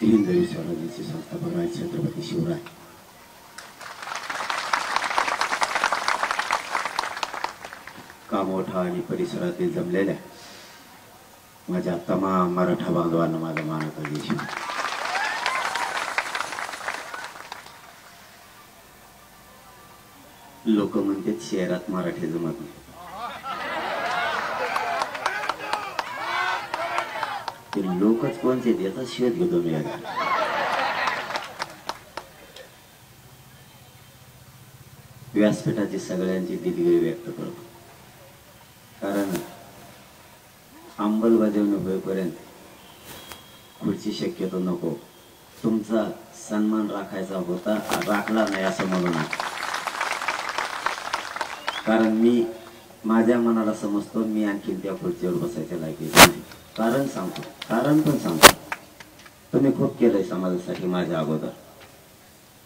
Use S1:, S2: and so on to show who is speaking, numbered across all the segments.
S1: हिंदवी स्वराज्याचे संस्थापक आहेत छत्रपती शिवराय. कामोठा आणि परिसरातील जमलेल्या माझ्या तमाम मराठा बांधवांना माझा मानाचा देश. लोक म्हणतात शहरात मराठी जमत नाही. ते लोकच कोणते याचा शोध घेतो मी. व्यासपीठाची सगळ्यांची दिलगिरी व्यक्त करतो. कारण अंमलबजावणी होईपर्यंत पुढची शक्यतो नको. तुमचा सन्मान राखायचा होता, राखला नाही असं म्हणू नका. कारण मी माझ्या मनाला समजतो मी आणखीन त्या खुर्चीवर बसायच्या लायकी नाही. कारण सांगतो, कारण पण सांगतो. तुम्ही खूप केलंय समाजासाठी माझ्या अगोदर.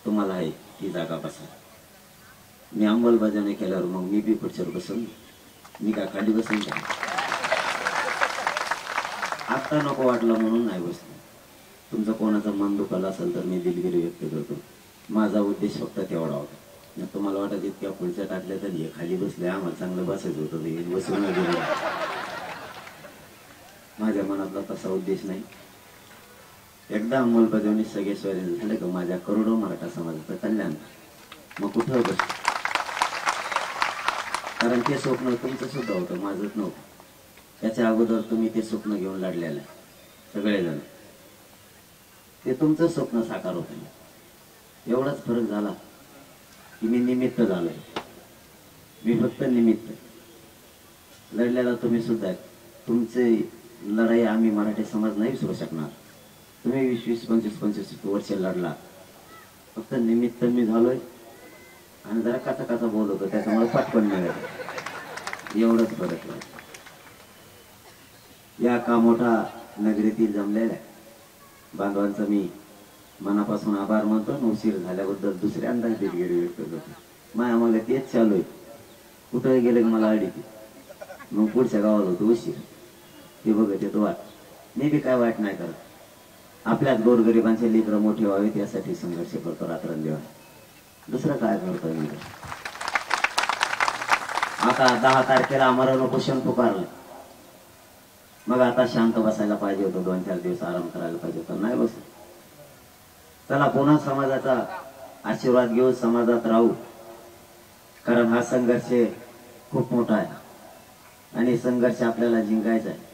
S1: तुम्हाला आहे ती जागा बसा. मी अंमलबजावणी केल्यावर मग मी बी खुर्चीवर बसून मी काय खाली बसून का? आत्ता नको वाटलं म्हणून नाही बसलो. तुमचं कोणाचं मन दुखालं असेल तर मी दिलगिरी व्यक्त करतो. माझा उद्देश फक्त तेवढा होता. तुम्हाला वाटत इतक्या खुर्च्या टाकल्या तर हे खाली बसले आम्हाला चांगलं बसायचं होतं हे बसून गेलं. माझ्या मनातला तसा उद्देश नाही. एकदा अंमलबजावणी सगळे स्वारी झाले का माझ्या करोडो मराठा समाजाचं कल्याण मग कुठं बस. कारण ते स्वप्न तुमचं सुद्धा होतं, माझंच नव्हतं. त्याच्या अगोदर तुम्ही ते स्वप्न घेऊन लढलेलं सगळेजण. ते तुमचं स्वप्न साकार होतं. एवढाच फरक झाला की मी निमित्त झालोय. मी फक्त निमित्त. लढलेला तुम्ही सुद्धा. तुमचे लढाई आम्ही मराठी समाज नाही विसरू शकणार. तुम्ही 20-25 वर्ष लढला. फक्त निमित्त मी झालोय आणि जरा काचा बोलतो त्याच्यामुळे पटकन मिळत. एवढंच फरक आहे. या कामोठा नगरीतील जमलेल्या बांधवांचा मी मनापासून आभार मानतो. उशीर झाल्याबद्दल दुसऱ्यांदा दिलगिरी व्यक्त करतो. माया मग तेच चालू आहे. कुठे गेले मला अडीती मग पुढच्या गावात होतो उशीर. ते बघत येतो वाट. मी बी काय वाईट नाही करत. आपल्याच गोरगरिबांचे लेकरं मोठे व्हावेत यासाठी संघर्ष करतो रात्रंदिवस. दुसरं काय करतो मी. आता 10 तारखेला आम्हाला उपोषण पुकारलं. मग आता शांत बसायला पाहिजे होतं. 2-4 दिवस आराम करायला पाहिजे होतं. नाही बसलो. चला पुन्हा समाजाचा आशीर्वाद घेऊ, समाजात राहू. कारण हा संघर्ष खूप मोठा आहे आणि संघर्ष आपल्याला जिंकायचा आहे.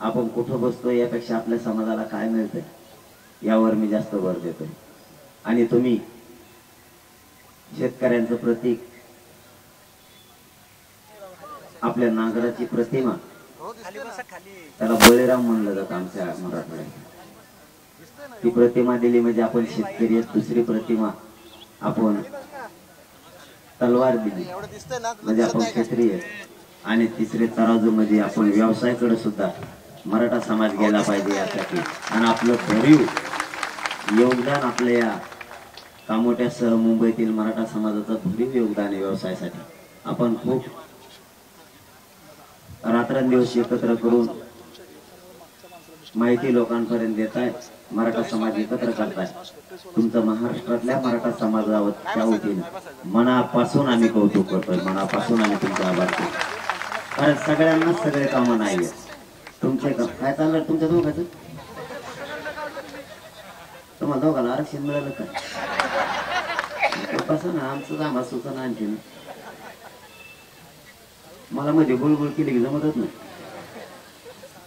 S1: आपण कुठं बसतो यापेक्षा आपल्या समाजाला काय मिळतंय यावर मी जास्त भर देतोय. आणि तुम्ही शेतकऱ्यांचं प्रतीक, आपल्या नांगराची प्रतिमा, त्याला बळीराम म्हणलं जातं आमच्या मराठवाड्यात. ती प्रतिमा दिली म्हणजे आपण शेतकरी. दुसरी प्रतिमा आपण तलवार दिली म्हणजे आपण क्षेत्रीय. आणि तिसरे तराजू मध्ये आपण व्यवसायाकडे सुद्धा मराठा समाज गेला पाहिजे यासाठी. आणि आपलं भरीव योगदान आपल्या या कामोठ्यासह मुंबईतील मराठा समाजाचं भरीव योगदान आहे व्यवसायासाठी. आपण खूप रात्रंदिवस एकत्र करून माहिती लोकांपर्यंत देत आहे. मराठा समाज एकत्र करताय. तुमचं महाराष्ट्रातल्या मराठा समाजाच्या वतीने मनापासून आम्ही कौतुक करतोय. मनापासून आम्ही तुमचा आभार करतो. कारण सगळ्यांना सगळे कामं नाही. तुमचे काय चाललं तुमच्या दोघांचं? तुम्हाला दोघांना आरक्षण मिळालं का? कसं ना आमचं आम्हाला सुचना आणखी मला मध्ये बुळबुळ केली की जमतच नाही.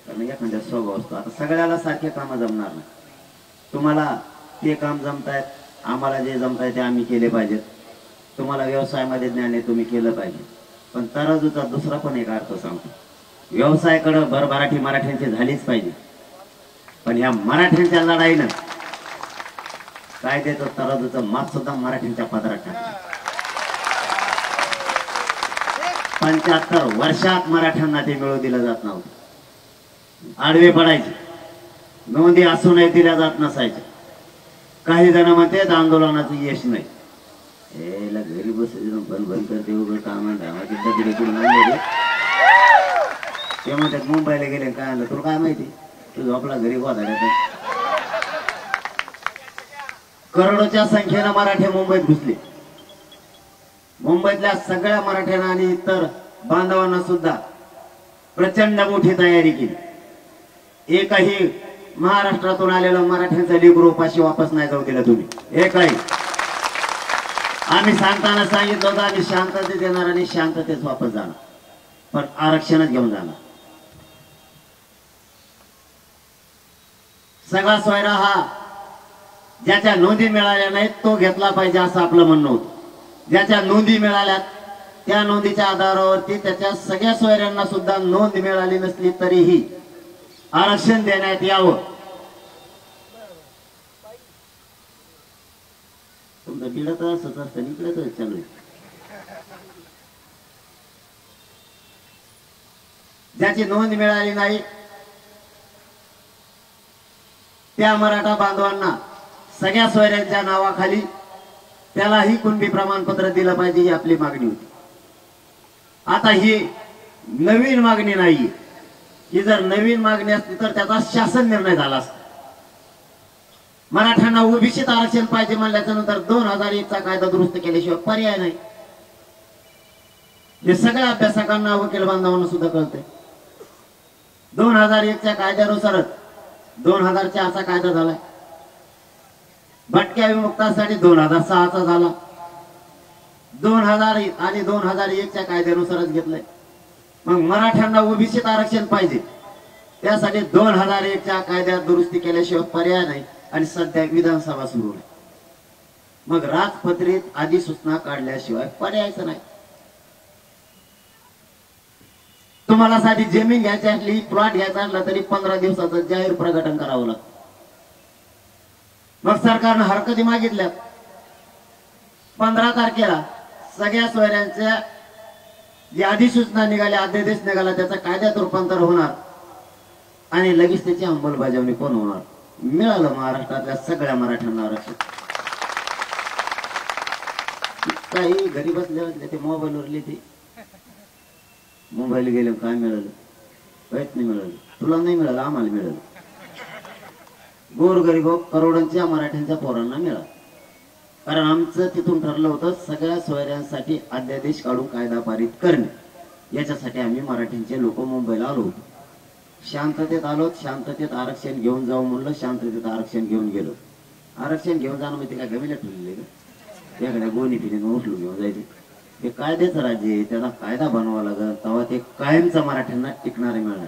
S1: कारण एखाद्या स्वभाव असतो. आता सगळ्याला सारखे कामं जमणार नाही. तुम्हाला ते काम जमतायत, आम्हाला जे जमताय ते आम्ही केले पाहिजेत. तुम्हाला व्यवसायामध्ये ज्ञान आहे तुम्ही केलं पाहिजे. पण तराजूचा दुसरा पण एक अर्थ सांगतो. व्यवसायाकडे भरभराटी मराठ्यांची झालीच पाहिजे. पण ह्या मराठ्यांच्या लढाईनं कायद्याचं तराजूचं माप सुद्धा मराठ्यांच्या पदरात टाकलं. 75 वर्षात मराठ्यांना ते मिळू दिलं जात नव्हतं. आडवे पडायचे. नोंदी असूनही दिल्या जात नसायच्या. काही जण म्हणतात आंदोलनाचं यश नाही. याला घरी बसायचं बंद करते उघड काम धावाची दगडी करून ते म्हणतात मुंबईला गेले काय आणलं तुला काय माहिती. तू झोपला घरी वाजायला करोडोच्या संख्येनं मराठे मुंबईत घुसले. मुंबईतल्या सगळ्या मराठ्यांना आणि इतर बांधवांना सुद्धा प्रचंड मोठी तयारी केली. एकही महाराष्ट्रातून आलेलं मराठ्यांचं लेकरू उपाशी वापस नाही जाऊ दिलं तुम्ही. एकही. आम्ही सांगताना सांगितलं होतं आम्ही शांततेत येणार आणि शांततेत वापस जाणार, पण आरक्षणच घेऊन जाणार. सगळा सोयरा हा ज्याच्या नोंदी मिळाल्या नाहीत तो घेतला पाहिजे असं आपलं म्हणणं होतं. ज्याच्या नोंदी मिळाल्यात त्या नोंदीच्या आधारावरती त्याच्या सगळ्या सोयऱ्यांना सुद्धा नोंद मिळाली नसली तरीही आरक्षण देण्यात यावं. तुमचं बिड तर असंच असतं, इकडे तर चालू आहे. ज्याची नोंद मिळाली नाही त्या मराठा बांधवांना सगळ्या सोयऱ्यांच्या नावाखाली त्यालाही कुणबी प्रमाणपत्र दिलं पाहिजे ही आपली मागणी होती. आता ही नवीन मागणी नाही. ही जर नवीन मागणी असती तर त्याचा शासन निर्णय झाला असता. मराठ्यांना ओबीसीत आरक्षण पाहिजे म्हणल्याच्या नंतर 2001 चा कायदा दुरुस्त केल्याशिवाय पर्याय नाही. हे सगळ्या अभ्यासकांना वकील बांधवांना सुद्धा कळतंय. 2001 च्या कायद्यानुसारच 2004 चा कायदा झालाय. भटक्या विमुक्तांसाठी 2006 चा झाला. 2000 आणि 2001 च्या कायद्यानुसारच घेतलंय. मग मराठ्यांना ओबीसीत आरक्षण पाहिजे त्यासाठी 2001 च्या कायद्यात दुरुस्ती केल्याशिवाय पर्याय नाही. आणि सध्या विधानसभा सुरू आहे. मग राजपत्रित अधिसूचना काढल्याशिवाय पर्यायच नाही. तुम्हाला साधी जमीन घ्यायची असली, प्लॉट घ्यायचा असला तरी 15 दिवसाचं जाहीर प्रकटन करावं लागतं. मग सरकारनं हरकती मागितल्या. 15 तारखेला सगळ्या सोयऱ्यांच्या जी अधिसूचना निघाली, अध्यादेश निघाला, त्याचा कायद्यात रूपांतर होणार आणि लगेच त्याची अंमलबजावणी पण होणार. मिळालं महाराष्ट्रातल्या सगळ्या मराठ्यांना आरक्षण. काही घरी बसले बसले ते मोबाईलवर लिहिते, मोबाईल गेले काय मिळालं, काहीच नाही मिळालं. तुला नाही मिळालं, आम्हाला मिळालं. गोरगरीब करोडांच्या मराठ्यांच्या पोरांना मिळालं. कारण आमचं तिथून ठरलं होतं सगळ्या सोयऱ्यांसाठी अध्यादेश काढून कायदा पारित करणे. याच्यासाठी आम्ही मराठ्यांचे लोक मुंबईला आलो होतो. शांततेत आलो, शांततेत आरक्षण घेऊन जाऊ म्हणलं, शांततेत आरक्षण घेऊन गेलो. आरक्षण घेऊन जाणं म्हणजे काय गमिला ठेवलेले का? एखाद्या गोणी पिढीनं उचलून घेऊन जायचे. हे कायद्याचं राज्य आहे, त्याचा कायदा बनवावा लागेल, तेव्हा ते कायमचा मराठ्यांना टिकणारे मिळणार.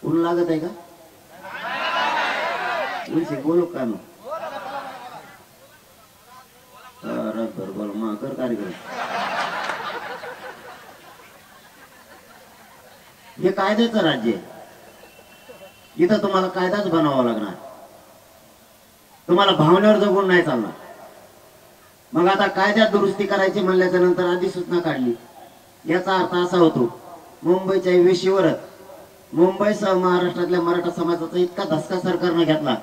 S1: ऊन लागत आहे का? बोलू का नो बोल मा कर कार्यक्रम. हे कायद्याचं राज्य आहे. इथं तुम्हाला कायदाच बनवावा लागणार. तुम्हाला भावनेवर जगून नाही चालणार. मग आता कायद्यात दुरुस्ती करायची म्हणल्याच्या नंतर अधिसूचना काढली. याचा अर्थ असा होतो मुंबईच्या वेशीवरच मुंबईसह महाराष्ट्रातल्या मराठा समाजाचा इतका धसका सरकारने घेतला.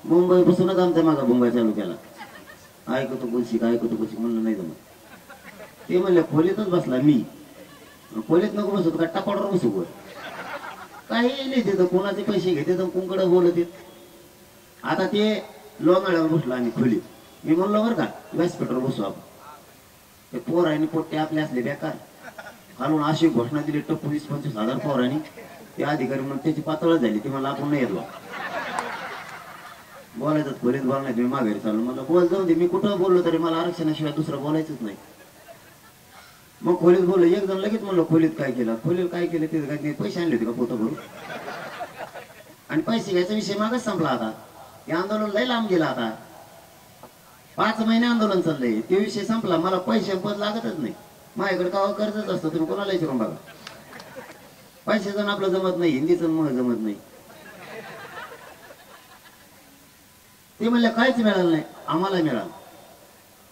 S1: मुंबई पासूनच आमच्या मागा मुंबई चालू केला. ऐकतो बोलशिक ऐकतो बोलशिक म्हणलं नाही जमत. ते म्हणले खोलीतच बसला मी. खोलीत नको बसतो का टपावर बसू वर. काही नाही तिथं कोणाचे पैसे घेते तर कोणकडे बोलत येत. आता ते लोणाळ्यावर बसलो आम्ही खोलीत. मी म्हणलो बरं का व्यासपीठावर बसू आपण. ते पोरांनी पोट्टे आपले असले बेकार खालून अशी घोषणा दिली टप्पू 20-25 हजार पोरांनी. ते अधिकारी म्हणून त्याची पातळच झाली. ती मला आपण नाही येतो बोलायचं खोलीत बोलणार. तुम्ही माघारी चालू मला बोल जाऊन दे. मी कुठं बोललो तरी मला आरक्षणाशिवाय दुसरं बोलायचंच नाही. मग खोलीत बोललो. एक जण लगेच म्हणलं खोलीत काय केलं. खोलीत काय केलं ते काय पैसे आणले होते का पोतं भरून. आणि पैसे घ्यायचा विषय मागच संपला. आता हे आंदोलन लय लांब गेला. आता 5 महिने आंदोलन चाललंय. ते विषय संपला. मला पैसे पद लागतच नाही. माझ्याकडे का कर्जच असतं. तुम्ही कोणाला विचारून बघा. पैशाचं आपलं जमत नाही, हिंदीचं मग जमत नाही. ते म्हणलं काहीच मिळालं नाही. आम्हाला मिळालं.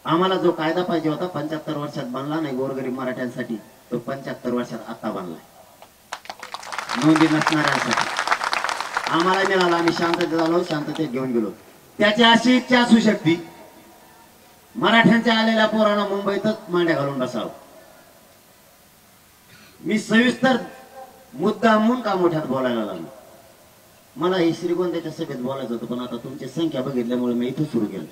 S1: आम्हाला जो कायदा पाहिजे होता 75 वर्षात बनला नाही गोरगरीब मराठ्यांसाठी, तो 75 वर्षात आता बनलाय नोंदी नसणाऱ्यांसाठी. आम्हाला मिळाला. आम्ही शांततेत आलो, शांततेत घेऊन गेलो. त्याची अशी इच्छा असू शकते मराठ्यांच्या आलेल्या पोरांना मुंबईतच मांड्या घालून बसावं. मी सविस्तर मुद्दा म्हणून का मोठ्यात बोलायला लागलो. मला हे श्रीगोंद्याच्या सभेत बोलायचं होतं, पण आता तुमची संख्या बघितल्यामुळे मी इथं सुरू केलं.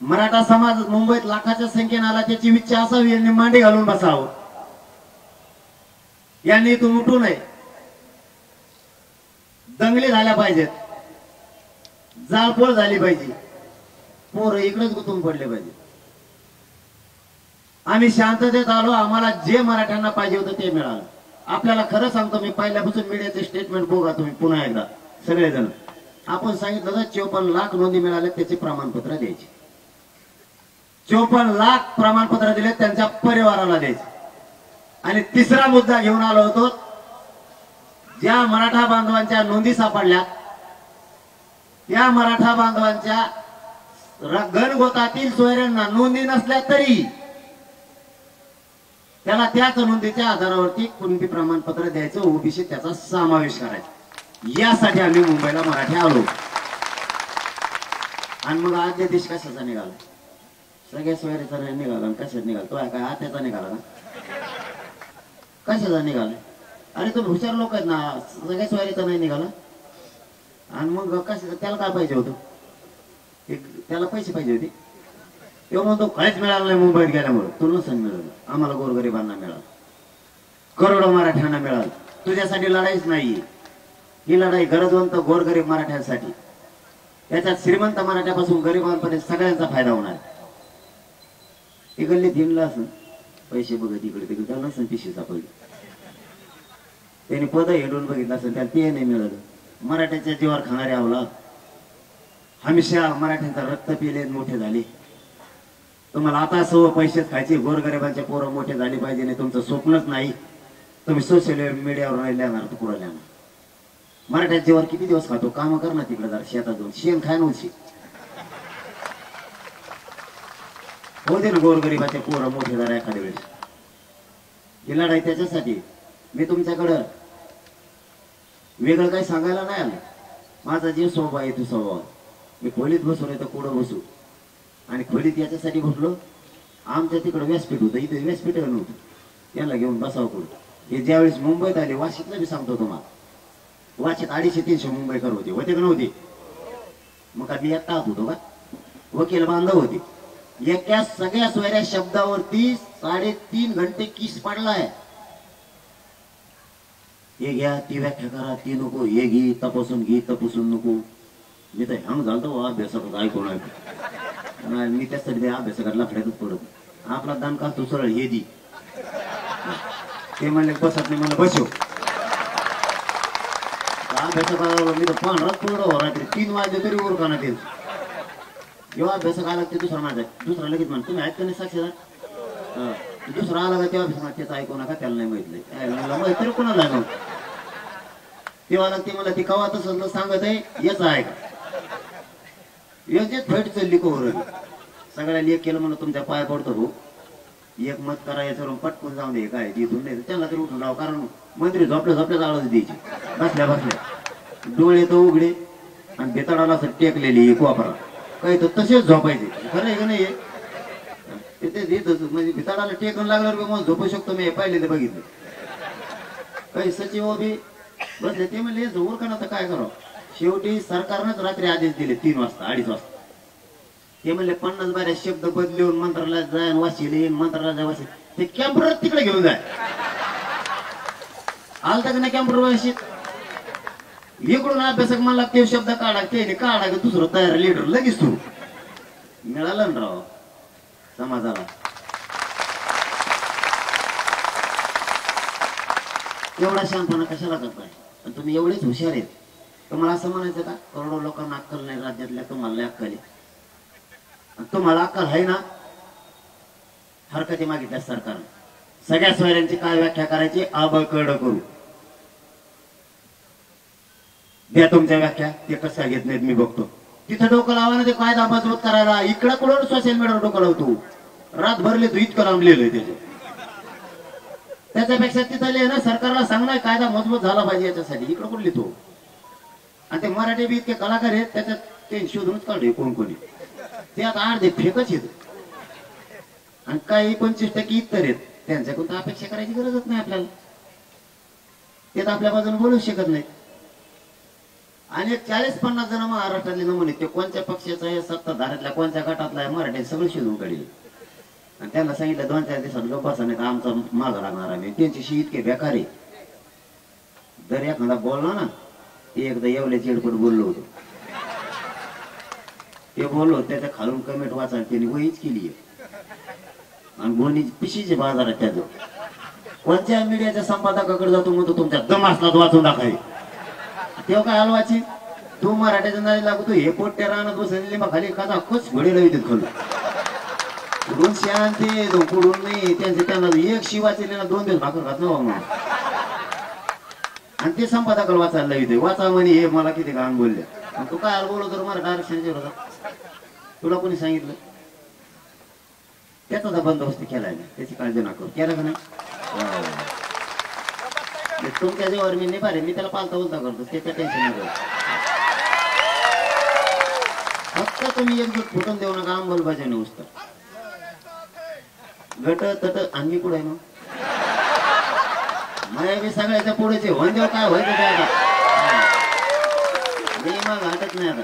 S1: मराठा समाज मुंबईत लाखाच्या संख्येने आला, त्याची इच्छा असावी यांनी मांडी घालून बसावं, यांनी इथून उठू नये, दंगली झाल्या पाहिजेत, जाळपोळ झाली पाहिजे, पोरं इकडेच गुंतून पडले पाहिजे. आम्ही शांततेत आलो, आम्हाला जे मराठ्यांना पाहिजे होतं ते मिळालं. आपल्याला खरं सांगतो मी, पहिल्यापासून मीडियाचे स्टेटमेंट बघा तुम्ही पुन्हा एकदा सगळेजण. आपण सांगितलं तर 54 लाख नोंदी मिळाल्या, त्याचे प्रमाणपत्र द्यायचे. 54 लाख प्रमाणपत्र दिले, त्यांच्या परिवाराला द्यायचे. आणि तिसरा मुद्दा घेऊन आलो होतो, ज्या मराठा बांधवांच्या नोंदी सापडल्या, या मराठा बांधवांच्या गणगोतातील सोयऱ्यांना नोंदी नसल्या तरी त्याला त्याच नोंदीच्या आधारावरती कुणबी प्रमाणपत्र द्यायचं, ओबीसी त्याचा समावेश करायचा. यासाठी आम्ही मुंबईला मराठी आलो. आणि मग आद्य देश कशाचा निघाला? सगळ्या सोयऱ्याचा निघाला. कशाचा निघाला? तो काय आत्याचा निघाला ना? कशाचा निघाला? अरे तो हुशार लोक आहेत ना, सगळ्या सोयऱ्याचा नाही निघाला. आणि मग कशा, त्याला काय पाहिजे होतं? त्याला पैसे पाहिजे होते. तेव्हा म्हणतो काहीच मिळालं नाही मुंबईत गेल्यामुळे. तुला नसेल मिळालं, आम्हाला गोरगरिबांना मिळालं, करोडो मराठ्यांना मिळालं. तुझ्यासाठी लढाईच नाहीये, ही लढाई गरजवंत गोरगरीब मराठ्यांसाठी. त्याच्यात श्रीमंत मराठ्यापासून गरिबांपर्यंत सगळ्यांचा फायदा होणार. हे गल्लीत हिंडला असं पैसे बघत इकडे तिकडे, त्याला नसेल पिशवी सापडली. त्याने पद हिंडून बघितलं असेल, त्याला ते नाही मिळालं. मराठ्याच्या जीवावर खाणारे अवलाद, हमेशा मराठ्यांचा रक्त पिले मोठे झाले. तुम्हाला आता सव पैसेच खायचे, गोरगरिबांचे पोरं मोठे झाले पाहिजे नाही, तुमचं स्वप्नच नाही. तुम्ही सोशल मीडियावर नाही लिहिणार, तर पुढे लिहिणार. मराठ्याच्या जीवावर किती दिवस खातो? काम कर ना तिकडे, जरा शेतात जाऊन शेण खाय नव्हती. होते ना गोरगरिबाचे पोरं मोठे झाले एखाद्या वेळेस. ही लढाई त्याच्यासाठी. मी तुमच्याकडं वेगळं काही सांगायला नाही आलं. माझा जे स्वभाव आहे तो स्वभाव. मी खोलीत बसून येतो, कुठं बसू. आणि खोलीत याच्यासाठी बसलो, आमच्या तिकडं व्यासपीठ होतं, इथे व्यासपीठ नव्हतं, याला घेऊन बसावं कुठं. हे ज्यावेळेस मुंबईत आले, वाशीतलं मी सांगतो तुम्हाला, वाशीत 250-300 मुंबईकर होते का नव्हते? मग आधी एकटा होतो का? वकील बांधव होते. एका सगळ्या सोयऱ्या शब्दावरती 3.5 घंटे किस पडलाय. हे घ्या, ती व्याख्या करा, ती नको, हे घे, तपासून घे, तपासून नको. मी तर हंग झालतो अभ्यासात ऐकून ऐकून. मी त्यासाठी त्या अभ्यासाकडे लफड्यातच पडत. आपला दान का तू सरळ हे दी. ते म्हणले बसत नाही, मला बसव. अभ्यासाला मी तर पांढराच पडलो. रात्री 3 वाजले तरी ओरखाना ते. जेव्हा अभ्यासक आला ते दुसरा माझा, दुसरा लगेच म्हण तुम्ही ऐकता नाही साक्षीदार. दुसरा आला का तेव्हा त्याचं ऐकू नका, त्याला नाही माहितलं. माहिती तरी कोणाला मग तेव्हा ते मला ती कवा तसं सांगत आहे, याच आहे का याच्यात फैट चालली कोर. सगळ्या लेख केलं म्हणून तुमच्या पाय पडतो हो. एक मत करा, याच्यावर पटकून जाऊन दे. काय तिथून नाही त्यांना तरी उठून राव, कारण मंत्री झोपल्या आवाज द्यायची बसल्या बसल्या. डोळे तर उघडे आणि बेताडाला असं टेकलेली एक वापरा, काही तर तसेच झोपायचे. खरं आहे का नाही? म्हणजे भिताडाला टेकून लागल्यावर मग झोपू शकतो मी, पाहिले ते बघितलं. काही सचिव बी बसले, ते म्हणले उरका ना तर काय करावं. शेवटी सरकारनंच रात्री आदेश दिले 3 वाजता 2:30 वाजता. ते म्हणले 50 बाऱ्या शब्द बदलून मंत्रालयात जाय, वाशीला येईन, मंत्रालयात वाशी. ते कॅम्प्युटर तिकडे घेऊन जाय. आलता का नाही कॅम्प्युटर वाशीत? इकडून अभ्यासक म्हणला ते शब्द काढा, ते काढा, दुसरं तयार लीडर लगेच सुरू. मिळालं ना राव समाजाला. एवढा शांतपणा कशाला करताय? आणि तुम्ही एवढेच हुशार आहेत. तुम्हाला असं म्हणायचं का करोडो लोकांना अक्कल नाही राज्यातल्या? तुम्हाला अक्कल आहे. तुम्हाला अक्कल आहे ना? हरकती मागितल्या सरकारने. सगळ्या सोयऱ्यांची काय व्याख्या करायची? आबकड करू द्या तुमच्या व्याख्या. ते कसं घेत नाहीत मी बघतो. तिथं डोकं लावा ना ते कायदा मजबूत करायला. इकडं कुठं सोशल मीडियावर डोकं लावतो. रात भरले तू इतकं लांब लिहिलंय त्याच्यापेक्षा तिथं लिहि ना, सरकारला सांगणार कायदा मजबूत झाला पाहिजे याच्यासाठी. इकडं कुठं लिहितो? आणि ते मराठी बी इतके कलाकार आहेत, त्याच्यात ते शोधूनच काढले कोण कोणी. ते आता अर्धे फेकच येत. आणि काही 25% इतर आहेत, त्यांच्याकडून तर अपेक्षा करायची गरजच नाही आपल्याला. ते तर आपल्या बाजूने बोलू शकत नाही. आणि एक 40-50 जण महाराष्ट्रातले नमुने ते कोणत्या पक्षाचा आहे, सत्ताधाऱ्यातल्या कोणत्या गटातला आहे, मराठी सगळं शोधून काढले. आणि त्यांना सांगितलं 2-4 दिवसात गप्प बसा, नाही तर आमचा मागं लागणार आम्ही. त्यांच्याशी इतके बेकार आहे. जर एखादा बोलला ना, ते एकदा येवले चिडपट बोललो होतो, ते बोललो त्याच्या खालून कमेंट वाचा त्यांनी वहीच केली आणि गोणी पिशीचे बाजारात त्याचं. कोणत्या मीडियाच्या संपादकाकडे जातो म्हणतो तुमच्या दम असला वाचून दाखवाय, तेव्हा काय हलवाची तू मराठ्याच्या नादी लागतो. हे पोट्या राहणार बसले लिंबा खाली खाजा कच घोडेला येते खालून कुठून शांती कुठून नाही. त्यांना एक शिवाचे 2 दिवस भाकर खात नव्हा म्हणून, आणि ते संपादकाला वाचायला येते. वाचा म्हणे हे मला किती घाण बोलले. तू काय बोलतो तर मराठा आरक्षणाच्या विरोधात तुला कोणी सांगितलं? त्याचा बंदोबस्त केलाय ना, त्याची काळजी नको. केलं का नाही? तुमच्या जेव्हा मी नाही पाहिजे, मी त्याला पालता उलता करतो, त्याच्या टेन्शन नको. फक्त तुम्ही एकजूट फुटून देऊ नका, अंमलबजावणी उचतर गट तट. आम्ही पुढे मग मी सगळ्याच्या पुढेचे होऊन देऊ, काय व्हायचं काय आता मी मग हटत नाही. आता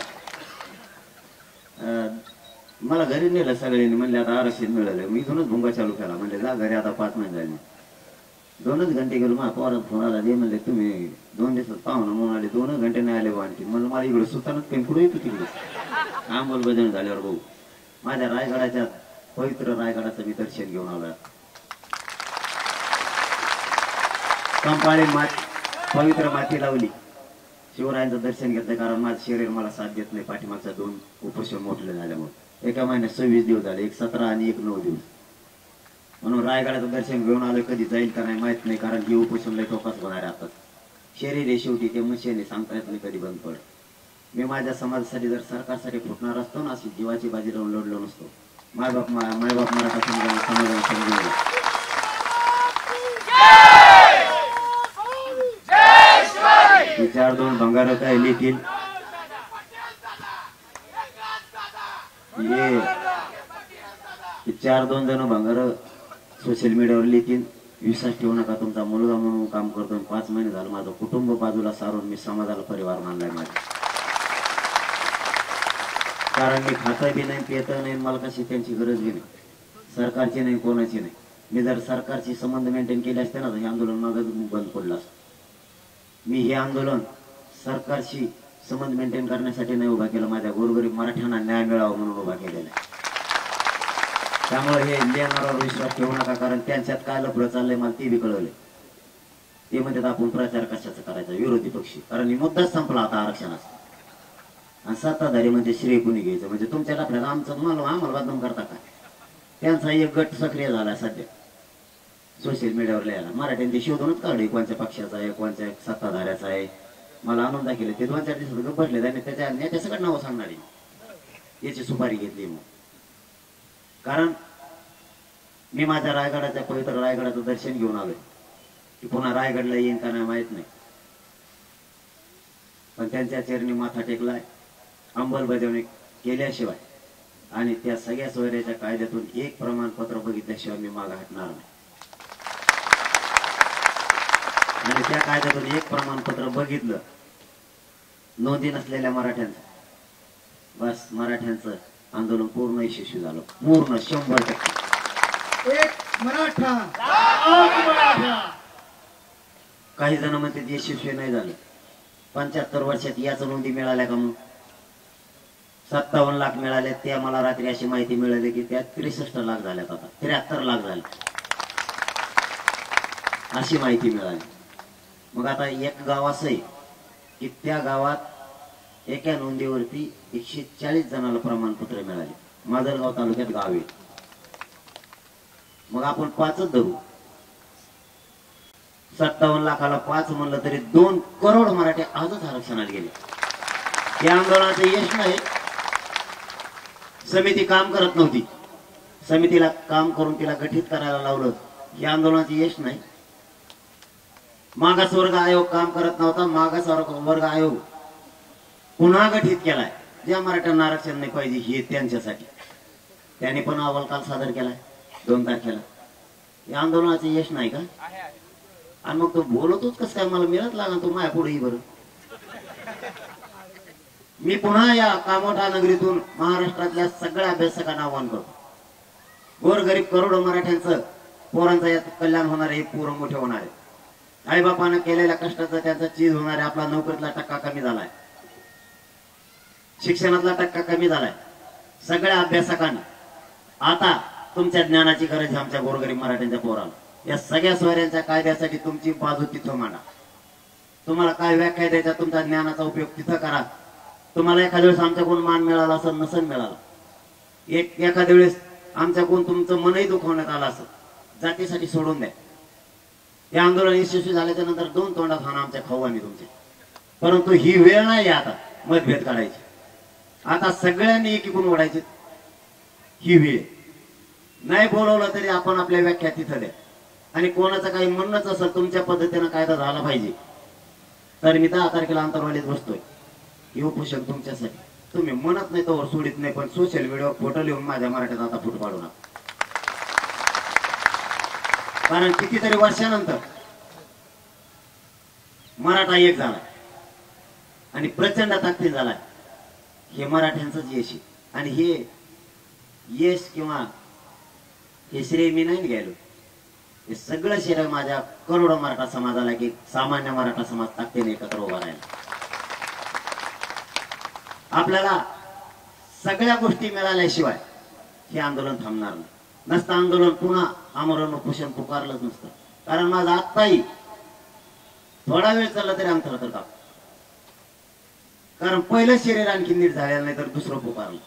S1: मला घरी नेलं सगळ्यांनी, म्हणले आता आरक्षण मिळालं. मी इथूनच भुंगा चालू केला, म्हणले जा घरी, आता 5 महिने झाले. 2च घंटे गेलो, माझ्या पोरात फोन आला, ते म्हणले तुम्ही 2 दिवसात पाहुणा म्हणून आले, 2 घंटे नाही आले आणखी. म्हणलं मला इकडे सुतानाच पेन पुढे येतो तिकडे. अंमलबजावणी झाल्यावर भाऊ माझ्या रायगडाच्या पवित्र रायगडाचं मी दर्शन घेऊन आलो. कंपाळी पवित्र माती लावली, शिवरायांचं दर्शन घेतलं, कारण माझं शरीर मला साथ देत नाही. पाठीमागच्या 2 उपोषण मोठले झाल्यामुळे एका महिन्यात 26 दिवस झाले, एक 17 आणि एक 9 दिवस. म्हणून रायगडाचं दर्शन घेऊन आलं. कधी जाईल का नाही माहित नाही, कारण ही उपोषण लय टोकाच होणार आहे. शरीर आहे शेवटी, ते मशीन सांगता येत नाही कधी बंद पड. मी माझ्या समाजासाठी जर सरकारसाठी फुटणार असतो ना, अशी जीवाची बाजी लावून लढलो नसतो. मायबाप मराठा समाजाला समजून 4-2 भंगार काय लिहितील, हे 4-2 जण भंगार सोशल मीडियावर लिहितील. विश्वास ठेवू नका, तुमचा मुलगा म्हणून काम करतो. 5 महिने झालं माझं कुटुंब बाजूला सारून मी समाजाला परिवार मानलाय माझ्या. कारण मी खाता बी नाही, पित नाही, मला कशी त्यांची गरज बी नाही, सरकारची नाही, कोणाची नाही. मी जर सरकारची संबंध मेंटेन केले असते ना, तर हे आंदोलन मागं बंद पडलं असतं. मी हे आंदोलन सरकारशी संबंध मेंटेन करण्यासाठी नाही उभा केलं, माझ्या गोरगरीब मराठ्यांना न्याय मिळावा म्हणून उभा केलेला आहे. त्यामुळे हे लिहिणाऱ्यावर विश्वास ठेवू नका, कारण त्यांच्यात काय लफडं चाललंय मला ते बी कळवलंय. ते म्हणतात आपण प्रचार कशाचा करायचा, विरोधी पक्षी, कारण ही मुद्दाच संपला आता आरक्षणाचा. आणि सत्ताधारी म्हणजे श्रेय कुणी घ्यायचं, म्हणजे तुमच्या लफड्यात आम्हाला बदनाम करता काय? त्यांचा एक गट सक्रिय झाला सध्या सोशल मीडियावर लिहायला. मराठ्यांनी शोधूनच काढले कोणत्या पक्षाचा आहे, कोणत्या सत्ताधाऱ्याचा आहे. मला आनंद दाखवले ते 2-4 दिवसात गप्प बसले, त्याने त्याच्या नेत्या सगळं नावं सांगणारी याची सुपारी घेतली. मग कारण मी माझ्या रायगडाच्या पवित्र रायगडाचं दर्शन घेऊन आलोय. की पुन्हा रायगडला येईन का नाही माहित नाही, पण त्यांच्या चरणी माथा टेकलाय. अंमलबजावणी केल्याशिवाय आणि त्या सगळ्या सोयऱ्याच्या कायद्यातून एक प्रमाणपत्र बघितल्याशिवाय मी मागे हटणार नाही. आणि त्या कायद्यातून एक प्रमाणपत्र बघितलं, नोंदी नसलेल्या मराठ्यांचं, बस मराठ्यांचं आंदोलन पूर्ण यशस्वी झालं, पूर्ण 100%.
S2: एक मराठा.
S1: काही जण म्हणतात यशस्वी नाही झालं. 75 वर्षात याच नोंदी मिळाल्या का? मग 57 लाख मिळाले. त्या मला रात्री अशी माहिती मिळाली की त्यात 63 लाख झाल्यात, आता 73 लाख झाले अशी माहिती मिळाली. मग आता एक गाव असं आहे की त्या गावात एका नोंदीवरती 140 जणांना प्रमाणपत्र मिळाले. माजलगाव तालुक्यात गाव आहे. मग आपण 5च धरू, 57 लाखाला 5 म्हणलं तरी 2 करोड मराठी आजच आरक्षणात गेले. या आंदोलनाचं यश नाही. समिती काम करत नव्हती, समितीला काम करून तिला गठीत करायला लावलं. या आंदोलनाचं यश नाही. मागासवर्ग आयोग काम करत नव्हता, मागासवर्ग आयोग पुन्हा गठीत केलाय. ज्या मराठ्यांना आरक्षण नाही पाहिजे हे त्यांच्यासाठी, त्याने पण अहवाल काल सादर केलाय 2 तारखेला. या आंदोलनाचं यश नाही का? आणि मग तो बोलतोच कसं काय मला मिळत लागला, तो माया पुढेही बरं मी पुन्हा या कामोठा नगरीतून महाराष्ट्रातल्या सगळ्या अभ्यासकांना आव्हान करतो. गोरगरीब करोडो मराठ्यांचं पोरांचं यात कल्याण होणार आहे, पोरं मोठे होणार आहे. आईबापानं केलेल्या कष्टाचा त्यांचा चीज होणार आहे. आपला नोकरीतला टक्का कमी झालाय, शिक्षणातला टक्का कमी झालाय. सगळ्या अभ्यासकांना आता तुमच्या ज्ञानाची गरज आहे. आमच्या गोरगरीब मराठ्यांच्या पोराला या सगळ्या सोयऱ्यांच्या कायद्यासाठी तुमची बाजू तिथं मांडा. तुम्हाला काय व्याख्या द्यायचा तुमच्या ज्ञानाचा उपयोग तिथं करा. तुम्हाला एखाद्या वेळेस आमच्याकडून मान मिळाला असं नसन मिळाला, एखाद्या वेळेस आमच्याकडून तुमचं मनही दुखवण्यात आलं असं, जातीसाठी सोडून द्या. हे आंदोलन यशस्वी झाल्याच्या नंतर 2 तोंडात खाणं आमच्या खाऊ आम्ही तुमचे. परंतु ही वेळ नाही आता मतभेद काढायची. आता सगळ्यांनी एकीकडून ओढायचे. ही वेळ नाही बोलवलं तरी आपण आपल्या व्याख्या तिथं द्या. आणि कोणाचं काही म्हणणंच असेल तुमच्या पद्धतीनं कायदा झाला पाहिजे तर मी 10 तारखेला अंतरवालीत बसतोय. हे उपोषण तुमच्यासाठी. तुम्ही म्हणत नाही तर सोडित नाही, पण सोशल मीडियावर फोटो लिहून माझ्या मराठीत आता फूट पाडू नका. कारण कितीतरी वर्षानंतर मराठा एक झाला आणि प्रचंड ताकदीन झालाय. हे मराठ्यांचंच यश आहे. आणि हे यश किंवा हे श्रेय मी नाही घ्यायलो. हे सगळं श्रेय माझ्या करोडो मराठा समाजाला, की सामान्य मराठा समाज ताकदीने एकत्र उभा राहिला. आपल्याला सगळ्या गोष्टी मिळाल्याशिवाय हे आंदोलन थांबणार नाही. नसतं आंदोलन पुन्हा आमरण उपोषण पुकारलंच नसतं. कारण माझं आत्ताही थोडा वेळ चालला तरी अंतर तर का, कारण पहिलं शरीर आणखी नीट झालेलं नाही तर दुसरं पुकारलं.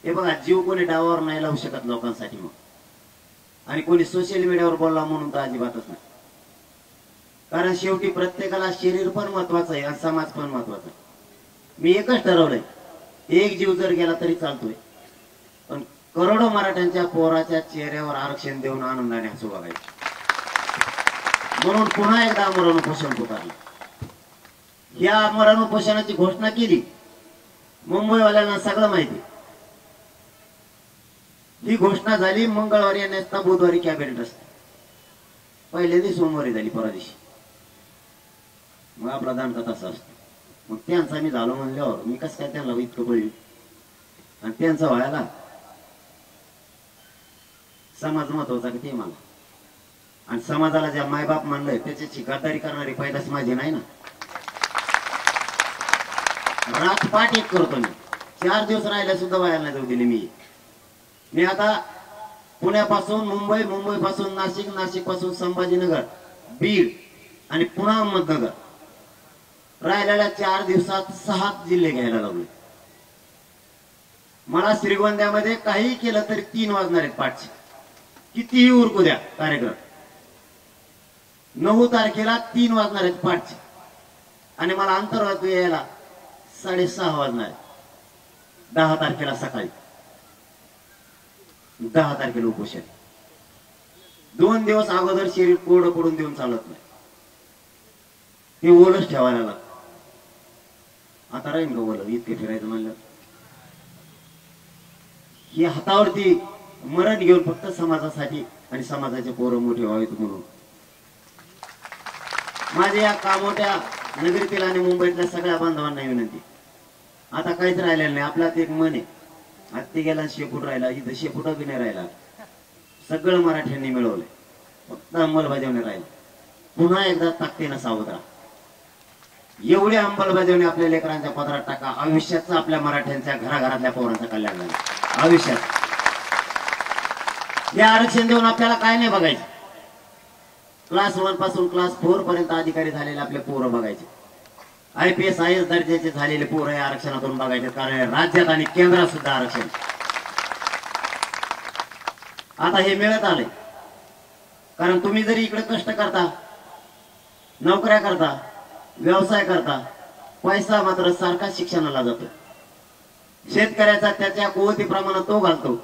S1: हे बघा, जीव कोणी डावावर नाही लावू शकत लोकांसाठी मग. आणि कोणी सोशल मीडियावर बोलला म्हणून तर अजिबातच नाही. कारण शेवटी प्रत्येकाला शरीर पण महत्वाचं आहे आणि समाज पण महत्वाचा आहे. मी एकच ठरवलंय, एक जीव जर गेला तरी चालतोय, पण करोडो मराठ्यांच्या पोराच्या चेहऱ्यावर आरक्षण देऊन आनंदाने हसू बघायचं. म्हणून पुन्हा एकदा मरण उपोषण पुकारलं. या मरण उपोषणाची घोषणा केली. मुंबईवाल्यांना सगळं माहिती. ही घोषणा झाली मंगळवारी आणि बुधवारी कॅबिनेट असते. पहिल्या दिवशी सोमवारी झाली, परवा दिवशी मग प्रधान कथा असतो. मग त्यांचा मी झालो म्हणल्यावर मी कसं काय त्यांना इतकं बळी. आणि त्यांचा व्हायला समाज महत्वाचा की ते मला. आणि समाजाला ज्या मायबाप मानलंय त्याच्याची गद्दारी करणारी पैदास माझी नाही ना. रातपाट एक करतो मी. 4 दिवस राहिल्या सुद्धा व्हायला नाही जाऊ दिली मी आता पुण्यापासून मुंबई, मुंबईपासून नाशिक, नाशिक पासून संभाजीनगर, बीड आणि पुन्हा अहमदनगर, राहिलेल्या 4 दिवसात 6 जिल्हे घ्यायला लागले. मला श्रीगोंद्यामध्ये काही केलं तरी 3 वाजणार आहेत पाठचे. कितीही उरकू द्या कार्यक्रम. 9 तारखेला 3 वाजणार आहेत पाठचे. आणि मला अंतर्वातू यायला 6:30 वाजणार आहेत. 10 तारखेला सकाळी, 10 तारखेला उपोषण. 2 दिवस अगोदर शरीर कोरडं पडून देऊन चालत नाही. ते ओलच ठेवायला लागतं. आता राहील का ओलं इतके फिरायचं म्हणलं. हे हातावरती मरण घेऊन फक्त समाजासाठी आणि समाजाचे पोरं मोठे व्हावेत म्हणून. माझ्या या कामोठ्या नगरीतील आणि मुंबईतल्या सगळ्या बांधवांना विनंती, आता काहीच राहिलेलं नाही. आपल्यात एक मन आहे, हत्ती गेला शेपूट राहिला, इथं शेपूट बी नाही राहिला. सगळं मराठ्यांनी मिळवलंय, फक्त अंमलबजावणी राहिली. पुन्हा एकदा ताकदीनं सावध राहा. एवढी अंमलबजावणी आपल्या लेकरांच्या पदरात टाका. आयुष्याचं आपल्या मराठ्यांच्या घराघरातल्या पोरांचं कल्याण झालं. आयुष्यात हे आरक्षण देऊन आपल्याला काय नाही बघायचं. क्लास 1 पासून क्लास 4 पर्यंत अधिकारी झालेले आपले पोरं बघायचे. IPS IAS दर्जाचे झालेले पोरं या आरक्षणातून बघायचे. कारण राज्यात आणि केंद्रात सुद्धा आरक्षण आता हे मिळत आलंय. कारण तुम्ही जरी इकडे कष्ट करता, नोकऱ्या करता, व्यवसाय करता, पैसा मात्र सारखा शिक्षणाला जातो. शेतकऱ्याचा त्याच्या कुवतीप्रमाणे तो घालतो.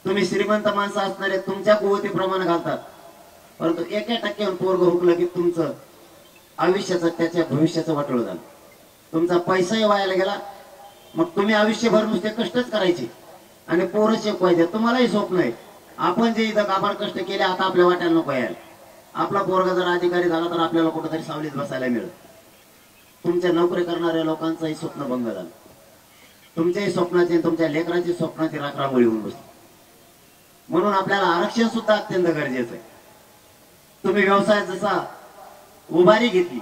S1: तुम्ही श्रीमंत माणसं असणारे तुमच्या कुवतीप्रमाणे घालतात. परंतु 1% पोरग हुकलं की तुमचं आयुष्याचं, त्याच्या भविष्याचं वाटोळं झालं. तुमचा पैसाही वायाला गेला. मग तुम्ही आयुष्यभर नुसते कष्टच करायचे आणि पोरं शिकवायचे. तुम्हालाही स्वप्न आहे, आपण जे इथं काबाड कष्ट केले आता आपल्या वाट्याला नको यायला. आपला पोरगा जर अधिकारी झाला तर आपल्याला कुठेतरी सावलीत बसायला मिळेल. तुमच्या नोकरी करणाऱ्या लोकांचंही स्वप्न भंग झालं. तुमच्याही स्वप्नाचे तुमच्या लेकरांची स्वप्नाची राखरांगोळी होऊन बसली. म्हणून आपल्याला आरक्षण सुद्धा अत्यंत गरजेचं आहे. तुम्ही व्यवसायात जसा उभारी घेतली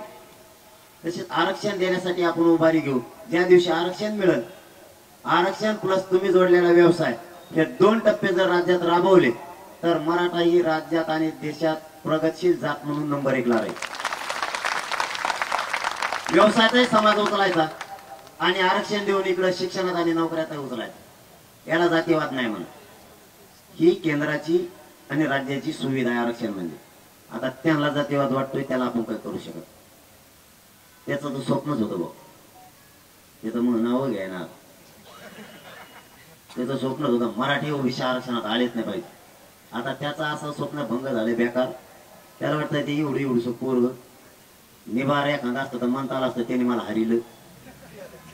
S1: तसेच आरक्षण देण्यासाठी आपण उभारी घेऊ. ज्या दिवशी आरक्षण मिळेल, आरक्षण प्लस तुम्ही जोडलेला व्यवसाय, हे 2 टप्पे जर राज्यात राबवले तर मराठा ही राज्यात आणि देशात प्रगतशील जात म्हणून नंबर 1 ला राहील. व्यवसायातही समाज उचलायचा आणि आरक्षण देऊन इकडे शिक्षणात आणि नोकऱ्यातही उचलायचा. याला जातीवाद नाही म्हणत. ही केंद्राची आणि राज्याची सुविधा आहे आरक्षण म्हणजे. आता त्यांना जातीवाद वाटतोय, त्याला आपण काय करू शकत. त्याचं तो स्वप्नच होतं भाऊ. त्याचं म्हणून नाव घ्यायना. त्याचं स्वप्नच होतं मराठी ओबीसी आरक्षणात आलेच नाही पाहिजे. आता त्याचं असं स्वप्न भंग झाले बेकार. त्याला वाटतं ते एवढं पोरग निभार एखादा असतं तर म्हणता आलं असतं त्याने मला हरिलं.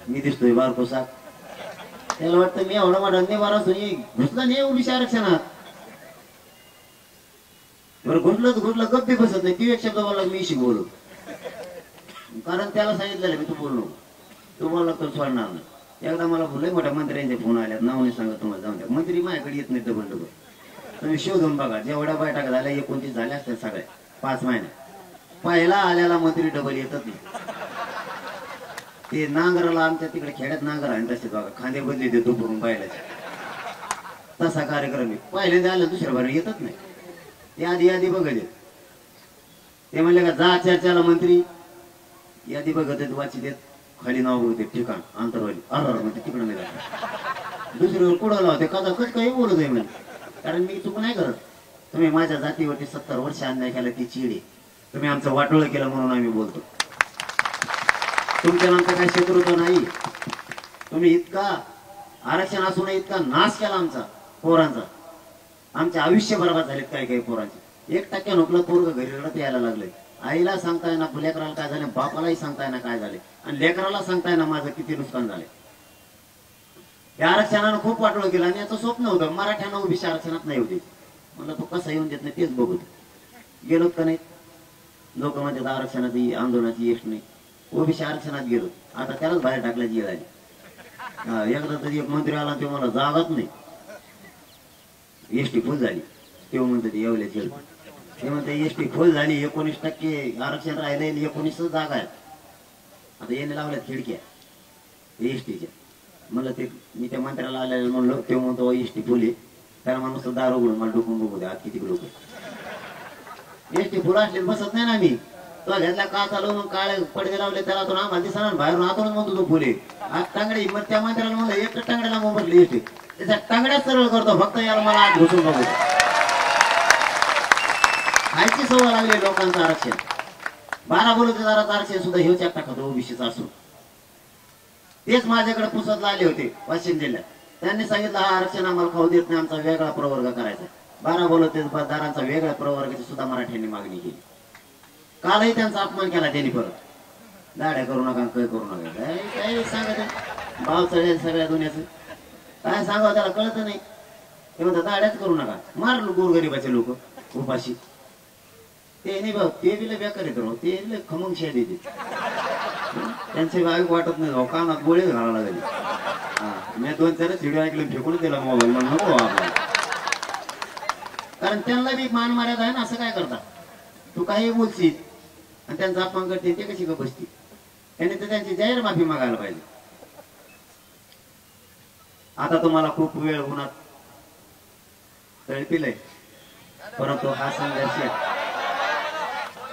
S1: मी दिसतोय बारकोसा. त्याला वाटतं मी एवढा मोठा निभार असतो घुसला नाही ओबीसी आरक्षणात. बरं घुसलं गप्पी बसत नाही. ती एक शब्द बोलला मी बोलू, कारण त्याला सांगितलेलं मी तू बोलू नको. तू बोलला तर सोडणार नाही. एकदा मला बोलले मोठ्या मंत्र्यांचे फोन आल्यात, नाव नाही सांगत तुम्हाला, जाऊन द्या. मंत्री माझ्याकडे येत नाही डबल. तुम्ही शोधून बघा. जेवढ्या बैठका झाल्या 29 झाल्या असतील सगळ्या 5 महिन्यात. पहिला आलेला मंत्री डबल येतच नाही. ते नांगराला आमच्या तिकडे खेड्यात नांगर आहे तसे बघा, खांदे बदली देतो करून पाहिल्याचे. तसा कार्यक्रम आहे. पहिल्यांदा आलं दुसऱ्या बार येतच नाही. यादी बघत. ते म्हणले का जा चर्चाला मंत्री, यादी बघत आहेत, वाचित आहेत, खाली नाव बघते ठिकाण अंतरवाली म्हणते तिकडं नाही जात. दुसरीवर कुडाला होते कदा कच काही बोलत आहे म्हणजे. कारण मी चूक नाही करत. तुम्ही माझ्या जातीवरती 70 वर्ष अन्याय केला ती चिडी. तुम्ही आमचं वाटोळं केलं म्हणून आम्ही बोलतो. तुमच्या नंतर काही शत्रुत्व नाही. तुम्ही इतका आरक्षण असून इतका नाश केला आमचा पोरांचा. आमचे आयुष्य बरबाद झालेत काही पोरांचे. 1% नोकलं पोरग घरी रडत यायला लागले. आईला सांगताय ना लेकराला काय झाले, बापालाही सांगताय ना काय झाले, आणि लेकराला सांगताय ना माझं किती नुकसान झाले. या आरक्षणानं खूप वाटोळं केलं. आणि याचं स्वप्न होतं मराठ्यांना ओबीसी आरक्षणात नाही होते. म्हणलं तो कसा येऊन देत नाही तेच बघत गेलो का नाही. लोक म्हणतात आरक्षणाची आंदोलनाची यश नाही. ओबीसी आरक्षणात गेलो. आता त्यालाच बाहेर टाकल्याची येळ आली. एकदा तरी एक मंत्री आला ते मला जागाच नाही. एसटी फुल झाली. तेव्हा म्हणतात येवले जेल. ते म्हणते एसटी फुल झाली, 19% आरक्षण राहिले, 19 जागा आहेत. आता याने लावल्यात खिडक्या एसटीच्या. म्हणलं ते मी त्या मंत्र्याला आलेलं म्हणलो. तेव्हा म्हणतो एसटी फुल आहे. त्याला माणूस दार उघडून मला डोकून बघू द्या किती लोक. एसटी फुल असले बसत नाही ना आम्ही. तो घेतला का चालू मग काळे पडदे लावले त्याला तो आम्हाला दिसणार बाहेरून आतूनच म्हणतो तो फुले आज टांगडी. मग त्या मंत्र्याला म्हणलं एक टांगड्याला मोबरली एसटी त्याच्या टांगड्याच सरळ करतो फक्त याला मला आत घुसून बघू. खायची सवय लागली लोकांचं आरक्षण. 12 बलुतेदाराचं आरक्षण सुद्धा हेच एकटा खातो ओबीसीचा असून. तेच माझ्याकडे पुसतला आले होते वाशिम जिल्ह्यात. त्यांनी सांगितलं हा आरक्षण आम्हाला खाऊ देत नाही, आमचा वेगळा प्रवर्ग करायचा. 12 बलुतेदारांचा वेगळ्या प्रवर्गाची सुद्धा मराठ्यांनी मागणी केली. कालही त्यांचा अपमान केला त्यांनी. परत दाड्या करू नका काय करू नका काय सांगत भाव चढेल सगळ्या दुनियाचं. काय सांगावं त्याला कळत नाही. ते म्हणतात दाड्याच करू नका. मारलो गोरगरिबाचे लोक उपाशी. ते नाही भाऊ ते बी बेकार येत राहू. ते खमंग शेड येते. त्यांचे बाईक वाटत नाही भाऊ. कानात गोळे घालायला लागले. मी 2-4 व्हिडिओ ऐकले फेकून दिला मोबाईल. म्हणून नको आपल्याला. कारण त्यांना बी मान मर्यादा आहे ना. असं काय करता तू काही बोलशील आणि त्यांचा अपमान करते ते कशी का बसती. त्यांनी तर त्यांची जाहीर माफी मागायला पाहिजे. आता तुम्हाला खूप वेळ उन्हात तळपिलंय, परंतु हा संघर्ष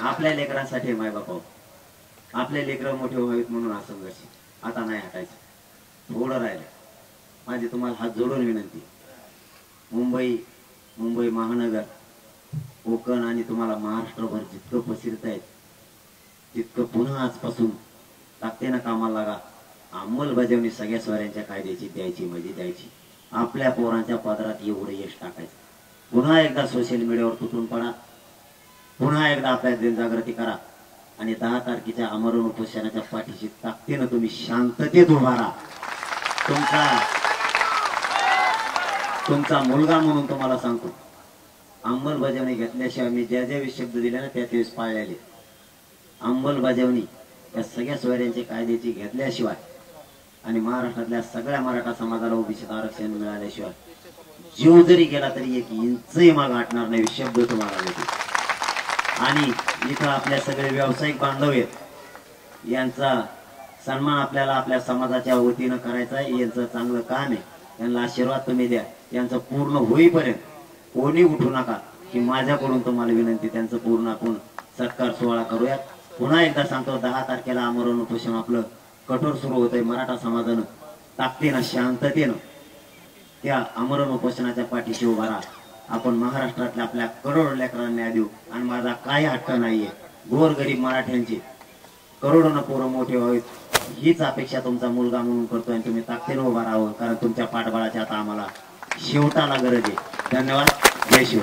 S1: आपल्या लेकरांसाठी माय बापा. आपले लेकरं मोठे व्हावेत म्हणून हा संघर्ष. आता नाही हटायचं. थोडं राहिलं. माझी तुम्हाला हात जोडून विनंती. मुंबई महानगर, कोकण आणि तुम्हाला महाराष्ट्रभर जितकं पसरता येत तितकं पुन्हा आजपासून ताकदीनं कामाला लागा. अंमलबजावणी सगळ्या स्वाऱ्यांच्या कायद्याची द्यायची म्हणजे द्यायची. आपल्या पोरांच्या पदरात एवढं यश टाकायचं. पुन्हा एकदा सोशल मीडियावर तुटून पडा. पुन्हा एकदा आपल्या जनजागृती करा. आणि 10 तारखेच्या आमरण उपोषणाच्या पाठीशी ताकदीनं तुम्ही शांततेत उभा राहा. तुमचा मुलगा म्हणून तुम्हाला सांगतो अंमलबजावणी घेतल्याशिवाय मी ज्या ज्या शब्द दिले ना त्या वेळेस पाळलेले. अंमलबजावणी या सगळ्या सोयऱ्यांची कायद्याची घेतल्याशिवाय आणि महाराष्ट्रातल्या सगळ्या मराठा समाजाला ओबीसीत आरक्षण मिळाल्याशिवाय जीव जरी गेला तरी एक इंचही माग हटणार नाही, शब्द तुम्हाला देतो. आणि इथं आपल्या सगळे व्यावसायिक बांधव आहेत, यांचा सन्मान आपल्याला आपल्या समाजाच्या वतीनं करायचा आहे. यांचं चांगलं काम आहे, यांना आशीर्वाद तुम्ही द्या. यांचं पूर्ण होईपर्यंत कोणी उठू नका, की माझ्याकडून तुम्हाला विनंती. त्यांचं पूर्ण आपण सत्कार सोहळा करूयात. पुन्हा एकदा सांगतो, 10 तारखेला आमरण उपोषण आपलं कठोर सुरू होतंय. मराठा समाजानं ताकदीनं शांततेनं त्या आमरण उपोषणाच्या पाठीशी उभा राहा. आपण महाराष्ट्रातल्या आपल्या करोडो लेकरांना न्याय देऊ. आणि माझा काही हट्ट नाहीये, गोरगरीब मराठ्यांची करोडोनं पोरं मोठे व्हावेत हीच अपेक्षा तुमचा मुलगा म्हणून करतोय. आणि तुम्ही ताकदीनं उभा राहावं, कारण तुमच्या पाठबळाची आता आम्हाला शेवटाला गरज आहे. धन्यवाद. जय शिव.